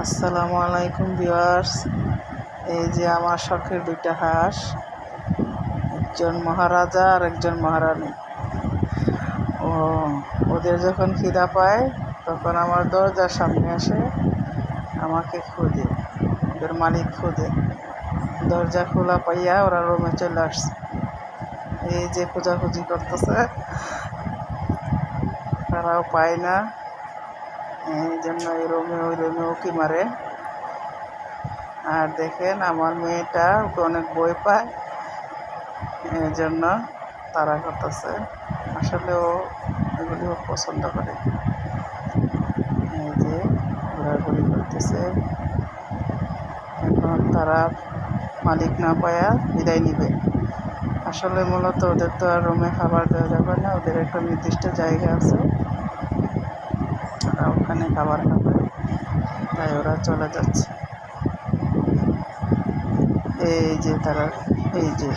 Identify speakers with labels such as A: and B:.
A: আসসালামু আলাইকুম ভিউয়ার্স। এই যে আমার শখের দুইটা হাঁস, একজন মহারাজা আর একজন মহারানী। ও ওদের যখন খিদা পায় তখন আমার দরজার সামনে আসে, আমাকে খোঁজে, ওদের মালিক খোঁজে। দরজা খোলা পাইয়া ওরা রুমে চলে আসছে। এই যে খোঁজাখুঁজি করতেছে, তারাও পায় না, এই জন্য এই রুমে ওই রুমে উঁকি মারে। আর দেখেন আমার মেয়েটা ওকে অনেক ভয় পায়, এই জন্য তারা করতেছে। আসলে ও এগুলি ও পছন্দ করে। এই যে ঘোরাঘুরি করতেছে, এখন তারা মালিক না পায়া বিদায় নিবে। আসলে মূলত ওদের তো আর রুমে খাবার দেওয়া যাবে না, ওদের একটা নির্দিষ্ট জায়গা আছে, ওরা ওখানে খাবার খাবে, তাই ওরা চলে যাচ্ছে। এই যে তারা, এই যে